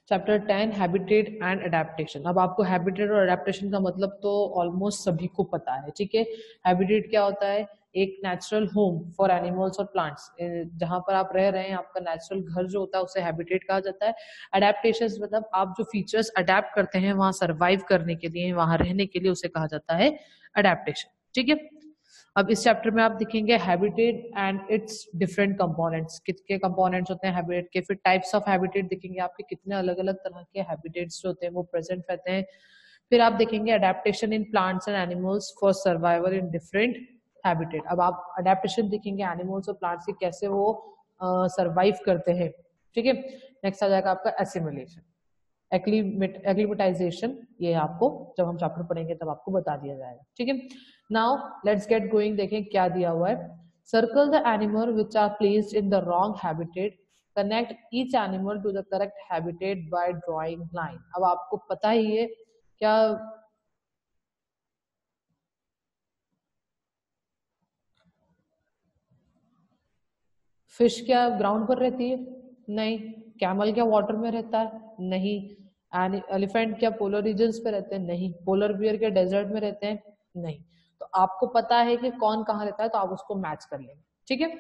Chapter 10 habitat and adaptation. अब आपको habitat और अडेप्टेशन का मतलब तो ऑलमोस्ट सभी को पता है, ठीक है। हैबिटेट क्या होता है? एक नेचुरल होम फॉर एनिमल्स और प्लांट्स, जहां पर आप रह रहे हैं, आपका नेचुरल घर जो होता है उसे हैबिटेट कहा जाता है। अडेप्टेशन मतलब आप जो फीचर्स अडेप्ट करते हैं वहां सर्वाइव करने के लिए, वहां रहने के लिए, उसे कहा जाता है अडेप्टेशन, ठीक है। अब इस चैप्टर में आप देखेंगे habitat and it's different components, कितने कंपोनेंट्स होते हैं हैबिटेट के, फिर टाइप्स ऑफ हैबिटेट देखेंगे आपके कितने अलग अलग तरह के हैबिटेट्स जो होते हैं वो प्रेजेंट रहते हैं। फिर आप देखेंगे adaptation in plants and animals for survival in different habitat. अब आप अडेप्टेशन देखेंगे एनिमल्स और प्लांट्स की कैसे वो सर्वाइव करते हैं, ठीक है। नेक्स्ट आ जाएगा आपका एसिमिलेशन, एक्लिमेटाइजेशन, ये आपको जब हम चैप्टर पढ़ेंगे तब आपको बता दिया जाएगा, ठीक है। नाउ लेट्स गेट गोइंग, देखें क्या दिया हुआ है। Circle the animal which are placed in the wrong habitat, connect each animal to the correct habitat by drawing line. अब आपको पता ही है क्या फिश क्या ग्राउंड पर रहती है? नहीं। कैमल क्या वाटर में रहता है? नहीं। एलिफेंट क्या पोलर रीजन्स पे रहते हैं? नहीं। पोलर बियर क्या डेजर्ट में रहते हैं? नहीं। तो आपको पता है कि कौन कहाँ रहता है, तो आप उसको मैच कर लेंगे, ठीक है।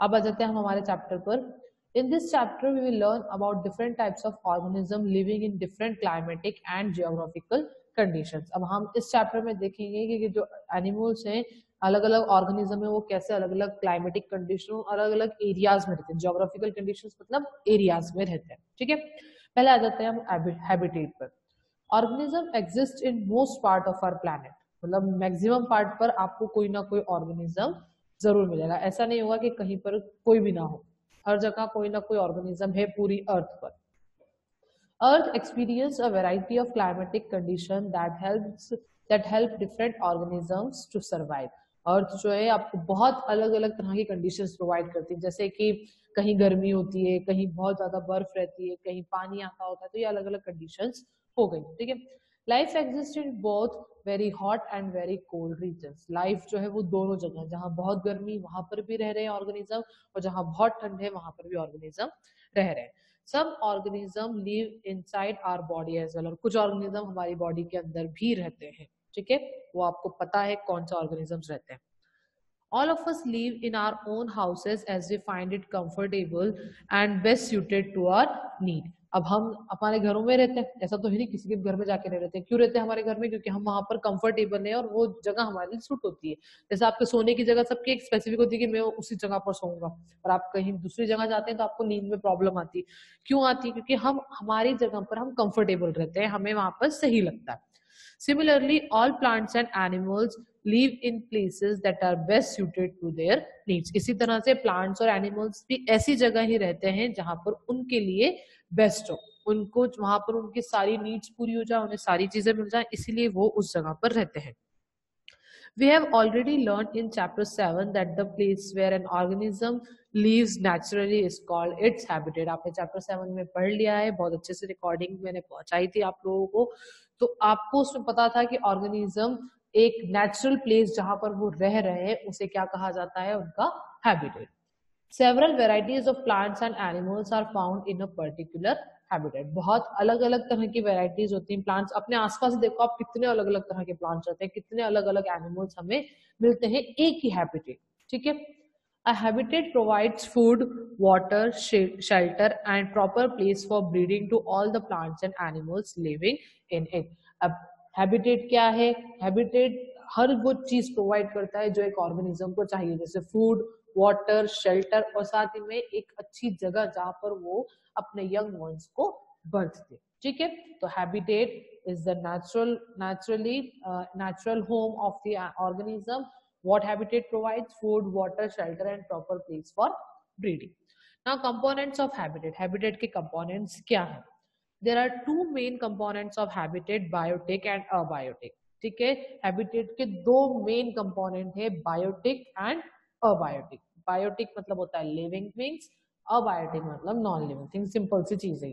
अब आ जाते हैं हम हमारे चैप्टर पर। In this chapter we will learn about different types of organism living in different climatic and geographical conditions. अब हम इस चैप्टर में देखेंगे कि जो एनिमल्स हैं, अलग अलग ऑर्गेनिज्म है, वो कैसे अलग अलग क्लाइमेटिक कंडीशनों, अलग अलग एरियाज में रहते हैं। ज्योग्राफिकल कंडीशंस मतलब एरियाज में रहते हैं, ठीक है। पहले आ जाते हैं हम हैबिटेट पर। Organism exist in most part of our planet, मतलब मैक्सिमम पार्ट पर आपको कोई ना कोई ऑर्गेनिज्म जरूर मिलेगा। ऐसा नहीं होगा कि कहीं पर कोई भी ना हो, हर जगह कोई ना कोई ऑर्गेनिज्म है पूरी अर्थ पर। Earth experience a variety of climatic condition that help different organisms to survive. अर्थ जो है आपको बहुत अलग अलग तरह की कंडीशंस प्रोवाइड करती है, जैसे कि कहीं गर्मी होती है, कहीं बहुत ज्यादा बर्फ रहती है, कहीं पानी आता होता है, तो ये अलग अलग कंडीशंस हो गई, ठीक है। Life exist in both very hot and very cold regions. Life जो है वो दोनों जगह, जहाँ बहुत गर्मी वहां पर भी रह रहे हैं ऑर्गेनिज्म, और जहाँ बहुत ठंड है वहां पर भी ऑर्गेनिज्म रह रहे हैं। सब organism live inside our body as well, और कुछ ऑर्गेनिज्म हमारी बॉडी के अंदर भी रहते हैं, ठीक है। वो आपको पता है कौन सा ऑर्गेनिजम्स रहते हैं। All of us live in our own houses as we find it comfortable and best suited to our need. अब हम हमारे घरों में रहते हैं, ऐसा तो है नहीं किसी के घर में जाके नहीं रहते हैं। क्यों रहते हैं हमारे घर में? क्योंकि हम वहां पर कंफर्टेबल है और वो जगह हमारे लिए सूट होती है। जैसे आपके सोने की जगह सबकी एक स्पेसिफिक होती है कि मैं उसी जगह पर सोऊंगा, और आप कहीं दूसरी जगह जाते हैं तो आपको नींद में प्रॉब्लम आती है। क्यों आती है? क्योंकि हम हमारी जगह पर हम कंफर्टेबल रहते हैं, हमें वहां पर सही लगता है। Similarly, all plants and animals live in places that are best suited to their needs. इसी तरह से plants और animals भी ऐसी जगह ही रहते हैं जहां पर उनके लिए बेस्ट हो, उनको वहां पर उनकी सारी नीड्स पूरी हो जाए, उन्हें सारी चीजें मिल जाए, इसीलिए वो उस जगह पर रहते हैं। We have already learned in chapter 7 that the place where an organism lives naturally is called its habitat. आपने chapter 7 में पढ़ लिया है, बहुत अच्छे से रिकॉर्डिंग मैंने पहुंचाई थी आप लोगों को, तो आपको उसमें पता था कि ऑर्गेनिज्म एक नेचुरल प्लेस जहां पर वो रह रहे हैं उसे क्या कहा जाता है? उनका habitat. Several varieties of plants and animals are found in a particular habitat. बहुत अलग अलग तरह की वेराइटीज होती हैं प्लांट्स। अपने आसपास देखो आप, कितने अलग अलग तरह के प्लांट्स होते हैं, कितने अलग अलग एनिमल्स हमें मिलते हैं एक ही हैबिटेट, ठीक है। A habitat provides food, water, shelter and proper place for breeding to all the plants and animals living in it. अब हैबिटेट क्या है? हैबिटेट हर वो चीज प्रोवाइड करता है जो एक ऑर्गेनिज्म को चाहिए, जैसे फूड, वाटर, शेल्टर, और साथ ही में एक अच्छी जगह जहां पर वो अपने यंग वंस को बर्थ दे, ठीक है। तो habitat is the natural home of the organism. What habitat provides? Food, water, shelter and proper place for breeding. Now components of habitat. Habitat के components क्या है? There are two main components of habitat, biotic and abiotic, ठीक है। Habitat के दो main component है, biotic and abiotic. Biotic मतलब होता है लिविंग थिंग्स, अबायोटिक मतलब नॉन लिविंग थिंग्स। सिंपल सी चीज है।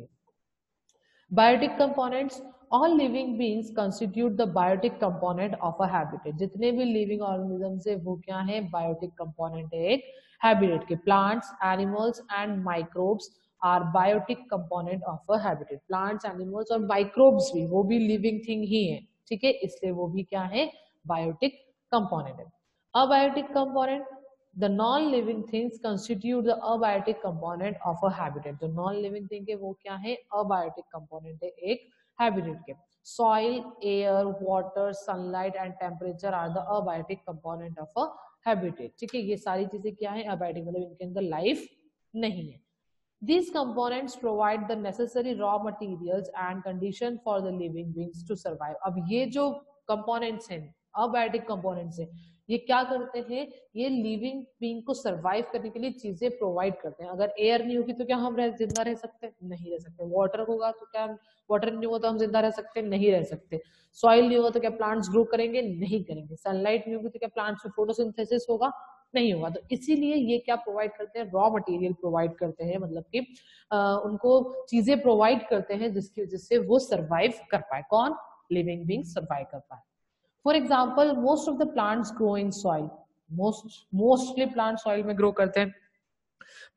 Biotic components, all living beings constitute the biotic component of a habitat. जितने भी लिविंग ऑर्गेनिजम्स है वो क्या है? बायोटिक कंपोनेंट है एक हैबिटेट के। Plants, animals and microbes are biotic component of a habitat. Plants, animals और माइक्रोब्स भी, वो भी लिविंग थिंग ही है, ठीक है, इसलिए वो भी क्या है, बायोटिक कंपोनेंट है। Abiotic component, the non living things constitute the abiotic component of a habitat. जो नॉन लिविंग थिंग है वो क्या है, अबायोटिक कंपोनेंट है एक हैबिटेट के। Soil, air, water, sunlight and temperature are the abiotic component of a habitat, ठीक है, ये सारी चीजें क्या है, अबायोटिक, मतलब इनके अंदर लाइफ नहीं है। These components provide the necessary raw materials and condition for the living beings to survive। अब ये जो components हैं, abiotic components हैं, ये क्या करते हैं, ये लिविंग बीइंग को सर्वाइव करने के लिए चीजें प्रोवाइड करते हैं। अगर एयर नहीं होगी तो क्या हम जिंदा रह सकते हैं, नहीं रह सकते। वाटर होगा तो क्या, वाटर नहीं होगा तो हम जिंदा रह सकते हैं, नहीं रह सकते। सॉइल नहीं होगा तो क्या प्लांट्स ग्रो करेंगे, नहीं करेंगे। सनलाइट नहीं होगी तो क्या प्लांट्स में फोटोसिंथेसिस होगा, नहीं होगा। तो इसीलिए ये क्या प्रोवाइड करते हैं, रॉ मटेरियल प्रोवाइड करते हैं, मतलब कि उनको चीजें प्रोवाइड करते हैं जिससे वो सर्वाइव कर पाए। कौन, लिविंग बीइंग सर्वाइव कर पाए। For example, most of the plants grow in soil, mostly plant soil में ग्रो करते हैं।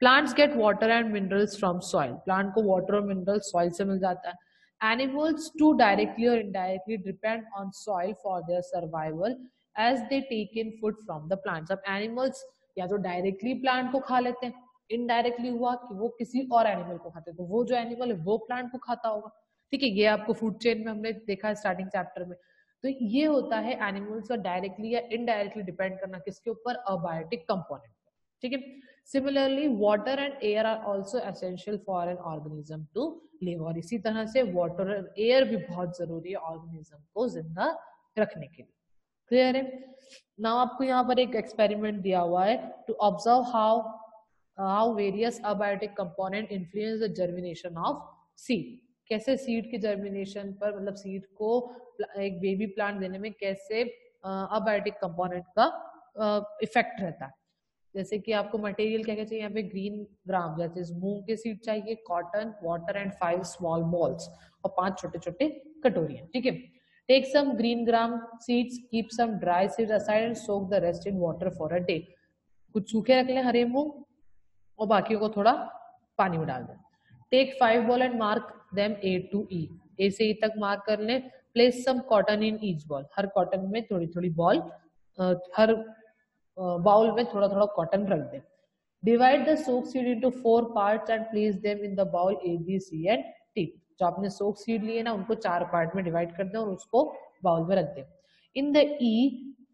Plants get water and minerals from soil, plant को वाटर और मिनरल सॉइल से मिल जाता है। एनिमल्स टू डायरेक्टली और indirectly depend on soil for their survival as they take in food from the plants. अब एनिमल्स या तो डायरेक्टली प्लांट को खा लेते हैं, इनडायरेक्टली हुआ कि वो किसी और एनिमल को खाते हैं, तो वो जो एनिमल है वो प्लांट को खाता होगा, ठीक है। ये आपको फूड चेन में हमने देखा है स्टार्टिंग चैप्टर में। तो ये होता है एनिमल्स का डायरेक्टली या इनडायरेक्टली डिपेंड करना किसके ऊपर, अबायोटिक कंपोनेंट, ठीक है। Similarly water and air are also essential for an organism to live, और इसी तरह से वाटर और एयर भी बहुत जरूरी है ऑर्गेनिज्म को जिंदा रखने के लिए। क्लियर है। नाउ आपको यहाँ पर एक एक्सपेरिमेंट दिया हुआ है to observe how various abiotic component influence the germination of seed. कैसे सीड के जर्मिनेशन पर, मतलब सीड को एक बेबी प्लांट देने में कैसे अबायोटिक कंपोनेंट का इफेक्ट रहता है। जैसे कि आपको मटेरियल क्या क्या चाहिए यहाँ पे, ग्रीन ग्राम, जैसे मूंग के सीड चाहिए, cotton, water and 5 small bowls, और 5 छोटे छोटे कटोरियां, ठीक है। Take some green gram seeds, keep some dry seeds aside and soak the rest in water for a day. कुछ सूखे रख लें हरे मूंग और बाकियों को थोड़ा पानी में डाल दें। Take 5 bowl and mark them A to E, A से ई तक मार्क कर लें। Place some cotton in each bowl, हर कॉटन में थोड़ी थोड़ी बॉल, हर बाउल में थोड़ा थोड़ा कॉटन रख दें। Divide the soak seed into 4 parts and place them in the bowl A, B, C and T। जो आपने सोक सीड लिए ना उनको 4 पार्ट में डिवाइड कर दें और उसको बाउल में रख दें। In the E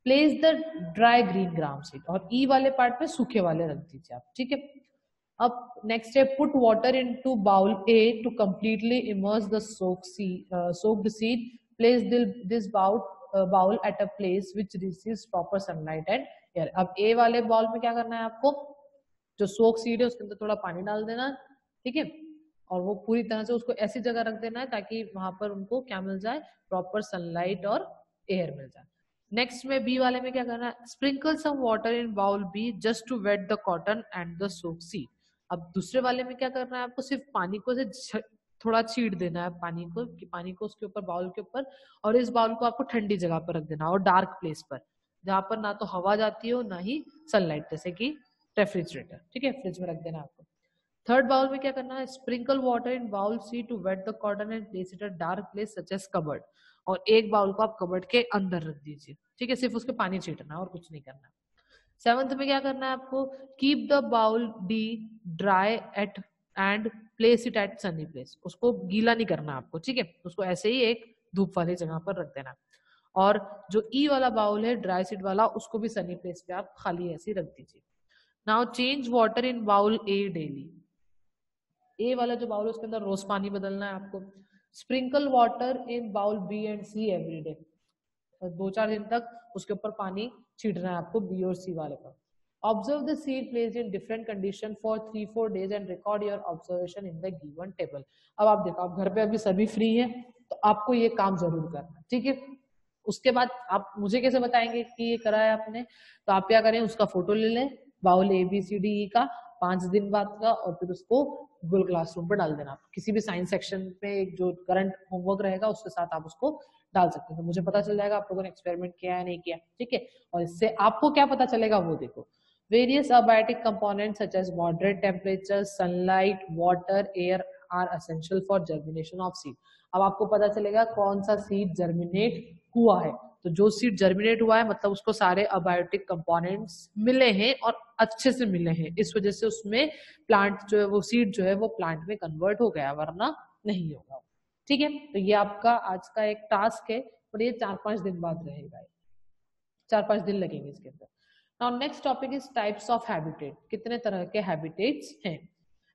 place the dry green gram seed, और E वाले पार्ट में सूखे वाले रख दीजिए आप, ठीक है। अब नेक्स्ट है put water into bowl A to completely immerse the soaked seed। Place this bowl at a place which receives proper sunlight and air. अब A वाले बाउल में क्या करना है आपको, जो सोक सीड है उसके अंदर थोड़ा पानी डाल देना, ठीक है, और वो पूरी तरह से उसको ऐसी जगह रख देना है ताकि वहां पर उनको क्या मिल जाए, प्रॉपर सनलाइट और एयर मिल जाए। नेक्स्ट में बी वाले में क्या करना है, sprinkle some water in bowl B just to wet the cotton and the soak seed. अब दूसरे वाले में क्या करना है आपको, सिर्फ पानी को से थोड़ा छीट देना है पानी को, कि पानी को उसके ऊपर, बाउल के ऊपर, और इस बाउल को आपको ठंडी जगह पर रख देना और डार्क प्लेस पर, जहां पर ना तो हवा जाती हो ना ही सनलाइट, जैसे कि रेफ्रिजरेटर, ठीक है, फ्रिज में रख देना आपको। थर्ड बाउल में क्या करना है, sprinkle water in bowl C to wet the cotton and place it a dark place such as cupboard. और एक बाउल को आप कबर्ड के अंदर रख दीजिए, ठीक है, सिर्फ उसके पानी छीटना और कुछ नहीं करना। सेवंथ में क्या करना है आपको, keep the bowl D dry at and place it at sunny place. उसको गीला नहीं करना आपको, ठीक है, उसको ऐसे ही एक धूप वाली जगह पर रख देना। और जो ई वाला बाउल है ड्राई सीड वाला, उसको भी सनी प्लेस पे आप खाली ऐसे ही रख दीजिए। Now change water in bowl a daily. ए वाला जो बाउल है उसके अंदर रोज पानी बदलना है आपको। Sprinkle water in bowl B and C every day. 2-4 दिन तक उसके ऊपर पानी छीटना है आपको बी और सी वाले पर। Observe the seed placed in different condition for 3-4 days and record your observation in the given table. अब आप देखो, आप घर पे अभी सभी फ्री है तो आपको ये काम जरूर करना है, ठीक है। उसके बाद आप मुझे कैसे बताएंगे कि ये करा है आपने, तो आप क्या करें, उसका फोटो ले लें, बाउल ABCDE का 5 दिन बाद का, और फिर उसको गूगल क्लासरूम पर डाल देना। किसी भी साइंस सेक्शन में जो करंट होमवर्क रहेगा उसके साथ आप उसको डाल सकते हैं, तो मुझे पता चल जाएगा आप लोगों ने एक्सपेरिमेंट किया है नहीं किया, ठीक है। और इससे आपको क्या पता चलेगा वो देखो, Various abiotic components such as moderate temperature, sunlight, water, air are essential for germination of seed. अब आपको पता चलेगा कौन सा सीड जर्मिनेट हुआ है, तो जो सीड जर्मिनेट हुआ है मतलब उसको सारे अबायोटिक कंपोनेंट्स मिले हैं और अच्छे से मिले हैं, इस वजह से उसमें प्लांट जो है वो सीड जो है वो प्लांट में कन्वर्ट हो गया, वरना नहीं होगा। ठीक है, तो ये आपका आज का एक टास्क है और ये 4-5 दिन बाद रहेगा, 4-5 दिन लगेंगे इसके अंदर। Now next topic is types of habitat. कितने तरह के हैबिटेट्स हैं?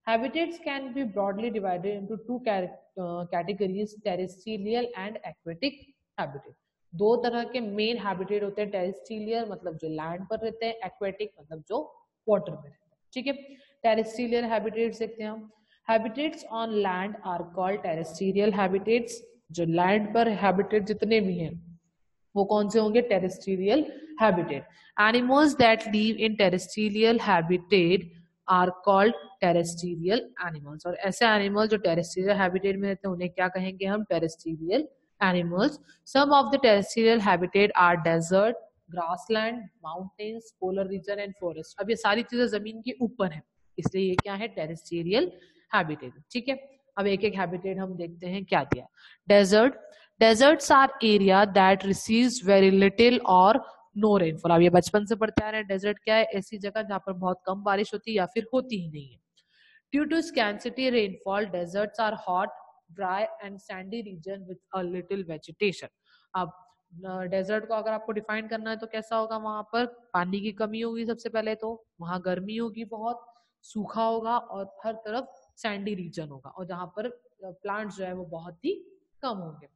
Habitats can be broadly divided into two categories, terrestrial and aquatic habitat. दो तरह के मेन हैबिटेट होते हैं, टेरेस्ट्रियल मतलब जो लैंड पर रहते हैं, एक्वेटिक मतलब जो वाटर में रहते हैं। ठीक है, टेरेस्ट्रियल हैबिटेट्स देखते हैं हम। Habitats on land are called terrestrial habitats. जो लैंड पर हैबिटेट जितने भी हैं वो कौन से होंगे? Terrestrial habitat. Animals that live in terrestrial habitat are called terrestrial animals. और ऐसे एनिमल जो टेरेस्ट्रियल हैबिटेट में रहते हैं उन्हें क्या कहेंगे हम? Terrestrial animals. Some of the terrestrial habitat are desert, grassland, mountains, polar region and forest. अब ये सारी चीजें जमीन के ऊपर है, इसलिए ये क्या है? Terrestrial habitat. ठीक है, अब एक एक हैबिटेट हम देखते हैं क्या दिया। Desert, deserts are area that receives very little or no rainfall। अब ये बचपन से पढ़ते आ रहे हैं, डेजर्ट क्या है? ऐसी जगह जहां पर बहुत कम बारिश होती है या फिर होती ही नहीं है। Due to scarcity rainfall, deserts are hot, dry and sandy region with a little vegetation। अब डेजर्ट को अगर आपको डिफाइन करना है तो कैसा होगा? वहां पर पानी की कमी होगी सबसे पहले, तो वहां गर्मी होगी, बहुत सूखा होगा और हर तरफ सैंडी रीजन होगा और जहां पर प्लांट्स जो है वो बहुत ही कम होंगे।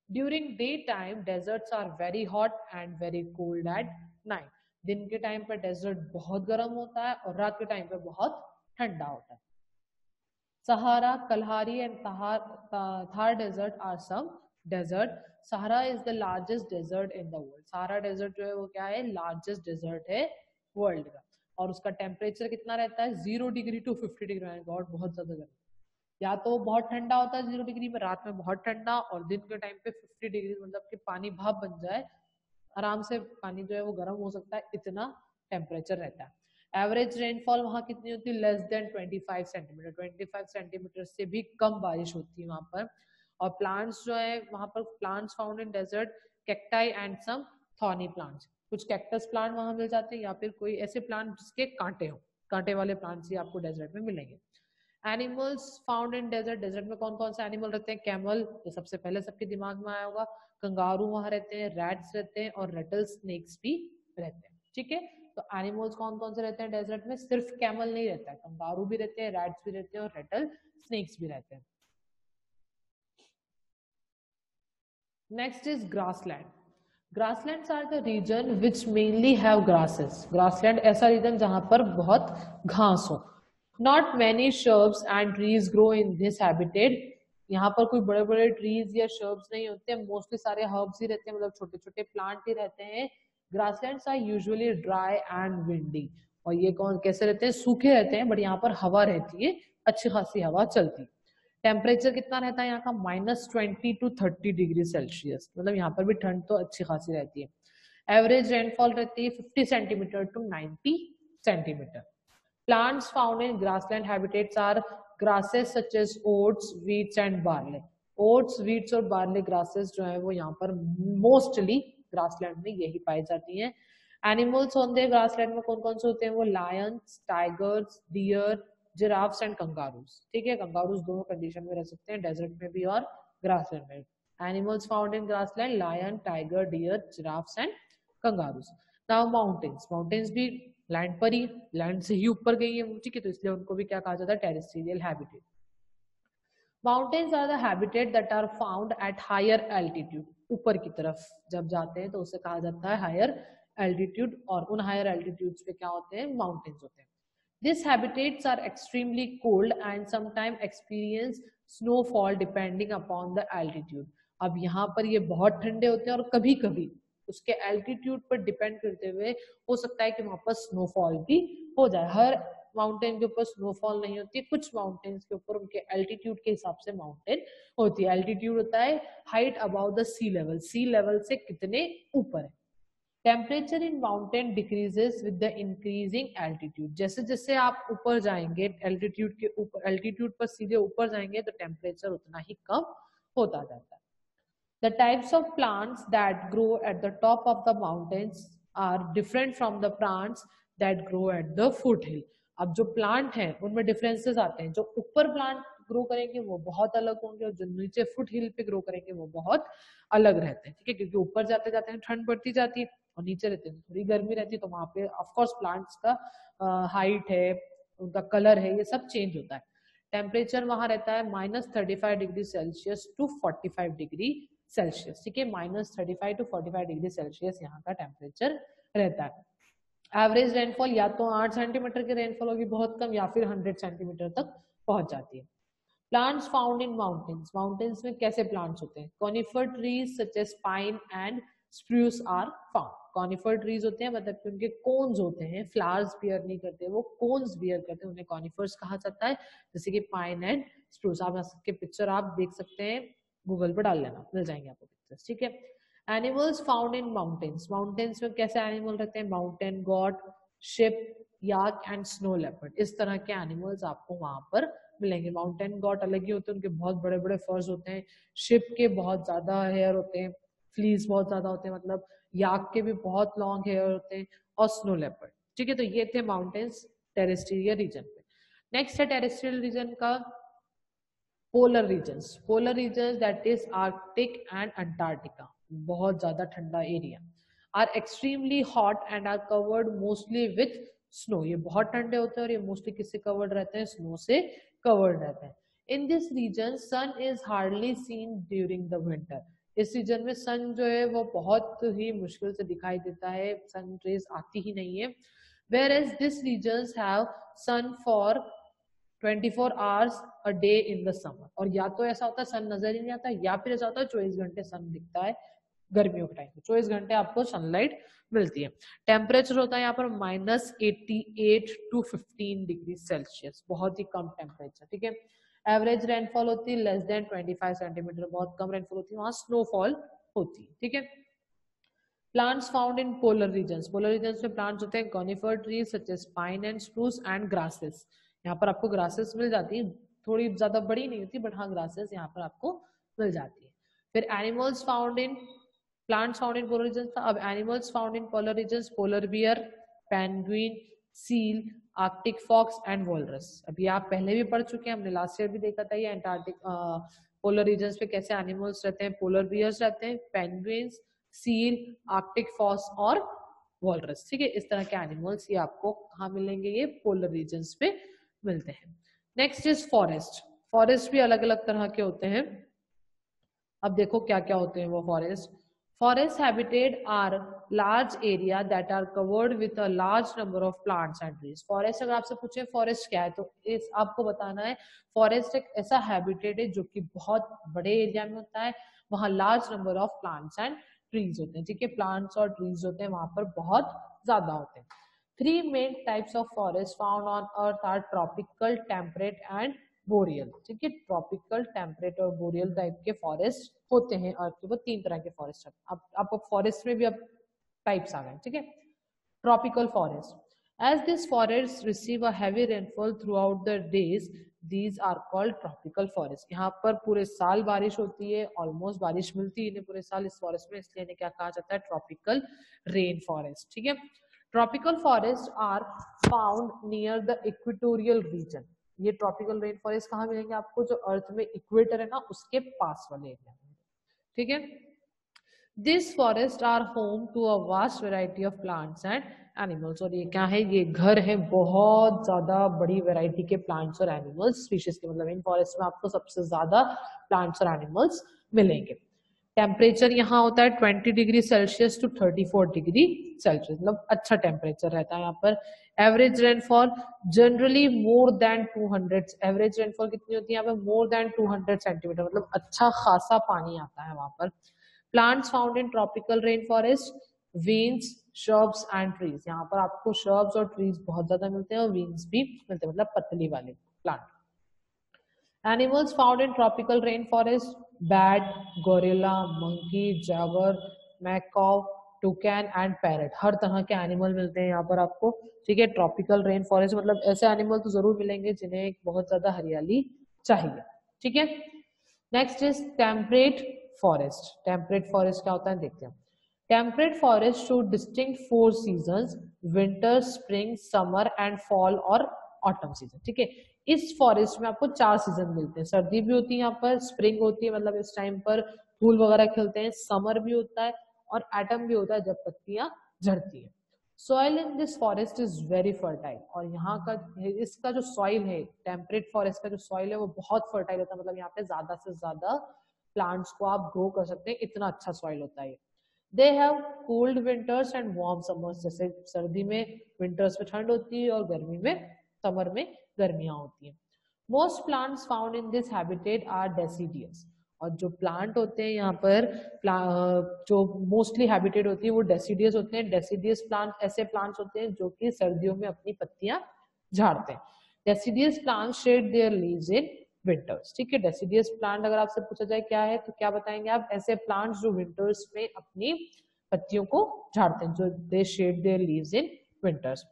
During daytime, deserts are very hot and very cold at night। दिन के टाइम पर डेजर्ट बहुत गर्म होता है और रात के टाइम पर बहुत ठंडा होता है। Sahara, Kalahari and Thar desert are some desert। Sahara is the largest desert in the world। Sahara desert जो है वो क्या है? largest desert है वर्ल्ड का। और उसका टेम्परेचर कितना रहता है? 0 डिग्री टू 50 डिग्री। गॉड, बहुत ज्यादा गर्म। या तो बहुत ठंडा होता है 0 डिग्री में, रात में बहुत ठंडा, और दिन के टाइम पे 50 डिग्री, मतलब कि पानी भाप बन जाए, आराम से पानी जो है वो गर्म हो सकता है, इतना टेम्परेचर रहता है। एवरेज रेनफॉल वहां कितनी होती है? Less than 25 centimetre. 25 सेंटीमीटर से भी कम बारिश होती है वहां पर। और प्लांट्स जो है वहां पर, plants found in desert, cacti and some thorny plants. कुछ कैक्टस प्लांट वहां मिल जाते हैं या फिर कोई ऐसे प्लांट जिसके कांटे हो, कांटे वाले प्लांट्स ही आपको डेजर्ट में मिलेंगे। Animals found in desert. Desert में कौन कौन से एनिमल रहते हैं? कैमल, जो सबसे पहले सबके दिमाग में आया होगा। कंगारू वहां रहते हैं, रैट्स रहते हैं और रेटल स्नेक्स भी रहते हैं। ठीक है, तो एनिमल्स कौन कौन से रहते हैं डेजर्ट में? सिर्फ कैमल नहीं रहता है, कंगारू भी रहते हैं, रैट्स भी रहते हैं और रेटल स्नेक्स भी रहते हैं। Next is grassland. Grasslands are the region which mainly have grasses. Grassland ऐसा रीजन जहां पर बहुत घास हो। Not many shrubs and trees grow in this habitat. यहाँ पर कोई बड़े बड़े ट्रीज या शर्ब्स नहीं होते हैं, मोस्टली सारे हर्ब्स ही रहते हैं, मतलब छोटे छोटे प्लांट ही रहते हैं। Grasslands are usually dry and windy. और ये कौन कैसे रहते हैं? सूखे रहते हैं, बट यहाँ पर हवा रहती है, अच्छी खासी हवा चलती है। टेम्परेचर कितना रहता है यहाँ का? -20 to 30 डिग्री सेल्सियस, मतलब यहाँ पर भी ठंड तो अच्छी खासी रहती है। एवरेज रेनफॉल रहती है 50 centimetre to 90 centimetre. Plants found in grassland habitats are grasses such as oats, wheats and barley। Oats, wheats और barley grasses जो है वो यहाँ पर mostly grassland में यही पाई जाती हैं। Animals होते हैं grassland में कौन कौन से होते हैं? वो lions, tigers, deer, giraffes and kangaroos। ठीक है, kangaroos दोनों कंडीशन में रह सकते हैं, डेजर्ट में भी और ग्रासलैंड में। Animals found in grassland, lion, tiger, deer, giraffes and kangaroos। Now mountains, mountains भी लैंड पर ही, लैंड से ही ऊपर गई है, ठीक है, तो इसलिए उनको भी क्या कहा जाता है? Terrestrial habitat. Mountains are the habitat that are found at higher altitude. ऊपर की तरफ जब जाते हैं तो उसे कहा जाता है हायर एल्टीट्यूड, और उन हायर एल्टीट्यूड्स पे क्या होते हैं? माउंटेन्स होते हैं। These habitats are extremely cold and sometimes experience snowfall depending upon the altitude। अब यहाँ पर ये बहुत ठंडे होते हैं और कभी कभी उसके एल्टीट्यूड पर डिपेंड करते हुए हो सकता है कि वहां पर स्नोफॉल भी हो जाए। हर माउंटेन के ऊपर स्नोफॉल नहीं होती, कुछ माउंटेन्स के ऊपर उनके एल्टीट्यूड के हिसाब से माउंटेन होती है। एल्टीट्यूड होता है height about the sea level, sea level से कितने ऊपर है। Temperature in mountain decreases with the increasing altitude, जैसे जैसे आप ऊपर जाएंगे एल्टीट्यूड के ऊपर, एल्टीट्यूड पर सीधे ऊपर जाएंगे तो टेम्परेचर उतना ही कम होता जाता है. The types of plants that grow at the top of the mountains are different from the plants that grow at the foothill. अब जो प्लांट हैं उनमें डिफरेंसेस आते हैं. जो ऊपर प्लांट ग्रो करेंगे वो बहुत अलग होंगे और जो नीचे फुट हिल पे ग्रो करेंगे वो बहुत अलग रहते हैं. ठीक है, क्योंकि ऊपर जाते जाते हैं ठंड बढ़ती जाती है और नीचे रहते हैं थोड़ी गर्मी रहती है, तो वहां पे ऑफकोर्स प्लांट्स का हाइट है, उनका कलर है, ये सब चेंज होता है. टेम्परेचर वहां रहता है -35°C टू 45°C. ठीक है, -35 to 45°C यहाँ का टेम्परेचर रहता है. एवरेज रेनफॉल या तो 8 सेंटीमीटर की रेनफॉल होगी बहुत कम, या फिर 100 सेंटीमीटर तक पहुंच जाती है. Plants found in mountains, mountains में कैसे प्लांट्स होते हैं? Conifer trees such as pine and spruce are found. Conifer trees होते हैं, मतलब कि उनके कोन्स होते हैं, फ्लावर्स बियर नहीं करते, वो कोन्स बियर करते हैं, उन्हें कॉनिफर्स कहा जाता है, जैसे कि पाइन एंड स्प्रूस. आप इसके पिक्चर आप देख सकते हैं, गूगल पर डाल लेना, मिल जाएंगे आपको पिक्चर्स. ठीक है. Animals found in mountains, mountains में कैसे एनिमल रहते हैं? Mountain got, ship, yak and snow leopard, इस तरह के एनिमल्स आपको वहां पर मिलेंगे. माउंटेन गॉट अलग ही होते हैं, उनके बहुत बड़े बड़े फर्स होते हैं, शिप के बहुत ज्यादा हेयर होते हैं, फ्लीज बहुत ज्यादा होते हैं, मतलब याक के भी बहुत लॉन्ग हेयर होते हैं, और स्नो लेपर्ड. ठीक है, तो ये थे माउंटेन्स टेरेस्ट्रियल रीजन पे. नेक्स्ट है टेरेस्ट्रियल रीजन का polar regions. Polar regions that is Arctic and Antarctica, बहुत ज्यादा ठंडा area, are extremely hot and are covered mostly with snow. ये बहुत ठंडे होते हैं और ये मोस्टली किससे कवर्ड रहते हैं? स्नो से कवर्ड रहते हैं. In this region sun is hardly seen during the winter. इस रीजन में सन जो है वो बहुत ही मुश्किल से दिखाई देता है, सन रेज आती ही नहीं है. Whereas these regions have sun for 24 hours a day in the summer. और या तो ऐसा होता है सन नजर ही नहीं आता, या फिर ऐसा होता है 24 घंटे सन दिखता है गर्मियों के टाइम पे, 24 घंटे आपको सनलाइट मिलती है. टेम्परेचर होता है यहाँ पर -88 to 15°C, बहुत ही कम टेम्परेचर. ठीक है. एवरेज रेनफॉल होती है लेस देन 25 सेंटीमीटर, बहुत कम रेनफॉल होती है, वहां स्नोफॉल होती है. ठीक है. Plants found in polar regions, polar regions में प्लांट्स होते हैं conifer trees such as pine and spruce and grasses. यहाँ पर आपको ग्रासेस मिल जाती है, थोड़ी ज्यादा बड़ी नहीं होती, बट हाँ ग्रासेस यहाँ पर आपको मिल जाती है. फिर animals found in plants found in polar regions. अब animals found in polar regions, polar bear, penguin, seal, Arctic fox and walrus. अभी आप पहले भी पढ़ चुके हैं, हमने लास्ट ईयर भी देखा था ये एंटार्क्टिक पोलर रीजन्स पे कैसे एनिमल्स रहते हैं. पोलर बियर्स रहते हैं, पेंगुइन्स, सील, आर्कटिक फॉक्स और वॉलरस. ठीक है, इस तरह के एनिमल्स ये आपको कहाँ मिलेंगे? ये पोलर रीजन्स पे मिलते हैं. Next is forest. फॉरेस्ट भी अलग अलग तरह के होते हैं. अब देखो क्या क्या होते हैं वो forest. Forest habitat are large area that are covered with a large number of plants and trees. Forest अगर आपसे पूछे फॉरेस्ट क्या है, तो इस आपको बताना है फॉरेस्ट एक ऐसा हैबिटेट है जो कि बहुत बड़े एरिया में होता है, वहां large number of plants and trees होते हैं. ठीक है, प्लांट्स और ट्रीज होते हैं वहां पर बहुत ज्यादा होते हैं. 3 main types of forest found on earth are tropical, temperate and boreal. ठीक है, ट्रॉपिकल, टेम्परेट और बोरियल टाइप के फॉरेस्ट होते हैं अर्थ के ऊपर. 3 तरह के फॉरेस्ट. अब आपको फॉरेस्ट में भी अब टाइप्स आ गए. ठीक है. Tropical forest, as these forests receive a heavy rainfall throughout the days, these are called tropical forest. यहाँ पर पूरे साल बारिश होती है, ऑलमोस्ट बारिश मिलती है पूरे साल इस फॉरेस्ट में, इसलिए इन्हें क्या कहा जाता है? Tropical rain forest. ठीक है. Tropical forest are found near the equatorial region. ये ट्रॉपिकल रेन फॉरेस्ट कहाँ मिलेंगे आपको? जो अर्थ में इक्वेटर है ना, उसके पास वाले एरिया में. ठीक है. This forest are home to a vast variety of plants and animals. और ये क्या है? ये घर है बहुत ज्यादा बड़ी वैरायटी के प्लांट्स और एनिमल्स स्पीशीज के. मतलब इन फॉरेस्ट में आपको सबसे ज्यादा प्लांट्स और एनिमल्स मिलेंगे. टेम्परेचर यहाँ होता है 20°C to 34°C, मतलब अच्छा टेम्परेचर रहता है यहाँ पर. Average rainfall generally more than 200. Average rainfall कितनी होती है यहाँ पर? मोर देन 200 सेंटीमीटर, मतलब अच्छा खासा पानी आता है वहां पर. Plants found in tropical rain forest, vines, shrubs and trees. यहाँ पर आपको shrubs और trees बहुत ज्यादा मिलते हैं और वीन्स भी मिलते हैं, मतलब पतली वाले plant. Animals found in tropical rain forest, bat, gorilla, monkey, jaguar, macaw, toucan and parrot, हर तरह के एनिमल मिलते हैं यहाँ पर आपको, ठीक है। ट्रॉपिकल रेन फॉरेस्ट मतलब ऐसे एनिमल तो जरूर मिलेंगे जिन्हें बहुत ज्यादा हरियाली चाहिए, ठीक है। Next is temperate forest. Temperate forest क्या होता है देखते हैं। Temperate forest show distinct 4 seasons, winter, spring, summer and fall और ऑटम सीजन, ठीक है। इस फॉरेस्ट में आपको 4 सीजन मिलते हैं, सर्दी भी होती है यहाँ पर, स्प्रिंग होती है मतलब इस टाइम पर फूल वगैरह खिलते हैं, समर भी होता है और एटम भी होता है जब पत्तियां झड़ती है। Soil in this forest is very fertile, और यहाँ का इसका जो सॉइल है, टेम्परेट फॉरेस्ट का जो सॉइल है वो बहुत फर्टाइल होता है, मतलब यहाँ पे ज्यादा से ज्यादा प्लांट्स को आप ग्रो कर सकते हैं, इतना अच्छा सॉइल होता है। They have cold winters and warm summers, जैसे सर्दी में विंटर्स में ठंड होती है और गर्मी में समर में गर्मियां होती हैं। Most plants found in this habitat are deciduous, और जो प्लांट होते हैं यहाँ पर जो मोस्टली हैबिटेट होती है वो डेसिडियस होते हैं। डेसिडियस प्लांट ऐसे प्लांट्स होते हैं जो कि सर्दियों में अपनी पत्तियां झाड़ते हैं। Deciduous plant shade their leaves in winters, ठीक है। डेसिडियस प्लांट अगर आपसे पूछा जाए क्या है तो क्या बताएंगे आप, ऐसे प्लांट्स जो विंटर्स में अपनी पत्तियों को झाड़ते हैं, जो they shed their leaves in winters.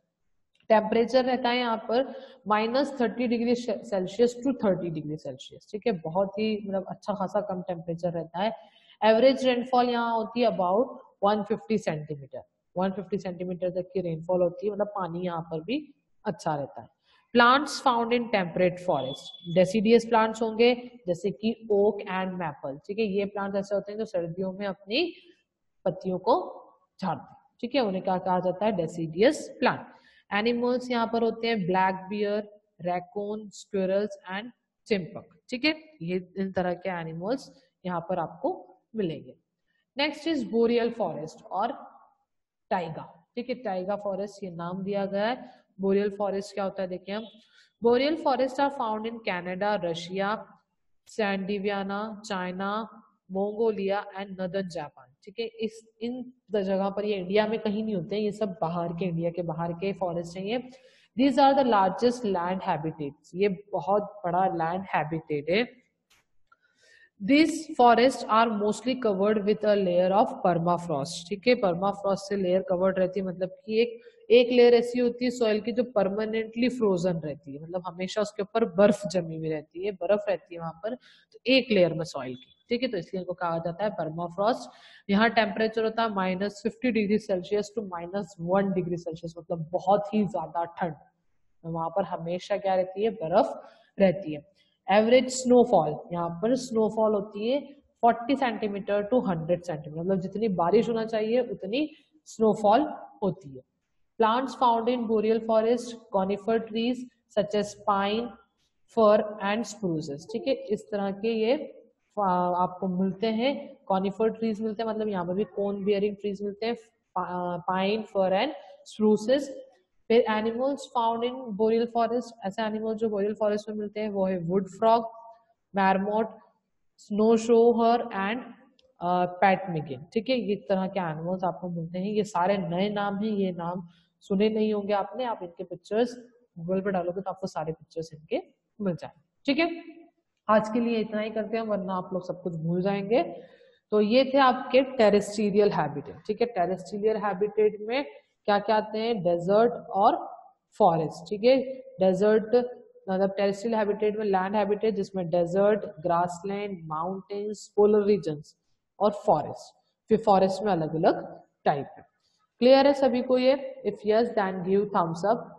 Temperature रहता है यहाँ पर -30°C टू 30°C, ठीक है। बहुत ही मतलब अच्छा खासा कम टेम्परेचर रहता है। एवरेज रेनफॉल यहाँ होती है अबाउट 150 सेंटीमीटर, 150 सेंटीमीटर तक की रेनफॉल होती है, मतलब पानी यहाँ पर भी अच्छा रहता है। Plants found in temperate forest, deciduous plants होंगे जैसे कि ओक एंड मैपल, ठीक है। ये प्लांट्स ऐसे होते हैं जो सर्दियों में अपनी पत्तियों को झाड़ते हैं, ठीक है, उन्हें क्या कहा जाता है, डेसिडियस प्लांट। एनिमल्स यहाँ पर होते हैं black bear, raccoon, squirrels and chipmunk, ठीक है। ये इन तरह के एनिमल्स यहाँ पर आपको मिलेंगे। नेक्स्ट इज बोरियल फॉरेस्ट और टाइगा, ठीक है। टाइगा फॉरेस्ट ये नाम दिया गया है। बोरियल फॉरेस्ट क्या होता है देखिए हम। Boreal forest are found in Canada, Russia, Scandinavia, China, Mongolia and northern Japan, ठीक है। इस इन जगह पर, ये इंडिया में कहीं नहीं होते हैं, ये सब बाहर के, इंडिया के बाहर के फॉरेस्ट हैं ये। These are the largest land habitats, ये बहुत बड़ा लैंड हैबिटेट है। These forests are mostly covered with a layer of permafrost, ठीक है। permafrost से लेयर कवर्ड रहती है, मतलब कि एक लेयर ऐसी होती है सॉइल की जो परमानेंटली फ्रोजन रहती है, मतलब हमेशा उसके ऊपर बर्फ जमी हुई रहती है, बर्फ रहती है वहां पर, तो एक लेयर में सॉइल की, ठीक है, तो इसलिए इनको कहा जाता है परमाफ्रॉस्ट। यहाँ टेम्परेचर होता है -50°C टू -1°C, मतलब बहुत ही ज्यादा ठंड, वहां पर हमेशा क्या रहती है, बर्फ रहती है। एवरेज स्नोफॉल, यहाँ पर स्नोफॉल होती है 40 सेंटीमीटर टू 100 सेंटीमीटर, मतलब जितनी बारिश होना चाहिए उतनी स्नोफॉल होती है। Plants found in boreal forest, conifer trees such as pine, fir and spruces, ठीक है। इस तरह के ये आपको मिलते हैं, कॉनिफर ट्रीज मिलते हैं, मतलब यहाँ पर भी कोन बियरिंग ट्रीज मिलते हैं, पाइन, फर एंड स्प्रूसेस। फिर animals found in boreal forest, ऐसे एनिमल जो बोरियल फॉरेस्ट में मिलते हैं वो है वुड फ्रॉग, मैरमोट, स्नो शोहर एंड पैटमिगिन, ठीक है। ये तरह के एनिमल्स आपको मिलते हैं, ये सारे नए नाम हैं, ये नाम सुने नहीं होंगे आपने, आप इनके पिक्चर्स गूगल पे डालोगे तो आपको सारे पिक्चर्स इनके मिल जाएंगे, ठीक है। आज के लिए इतना ही करते हैं, वरना आप लोग सब कुछ भूल जाएंगे। तो ये थे आपके टेरेस्ट्रियल हैबिटेट, ठीक है। टेरेस्ट्रियल हैबिटेट में क्या क्या आते हैं, डेजर्ट और फॉरेस्ट, ठीक है। डेजर्ट मतलब टेरेस्ट्रियल हैबिटेट में लैंड हैबिटेट जिसमें desert, grassland, mountains, polar regions और फॉरेस्ट। फिर फॉरेस्ट में अलग अलग टाइप है। क्लियर है सभी को ये? If yes then give thumbs up.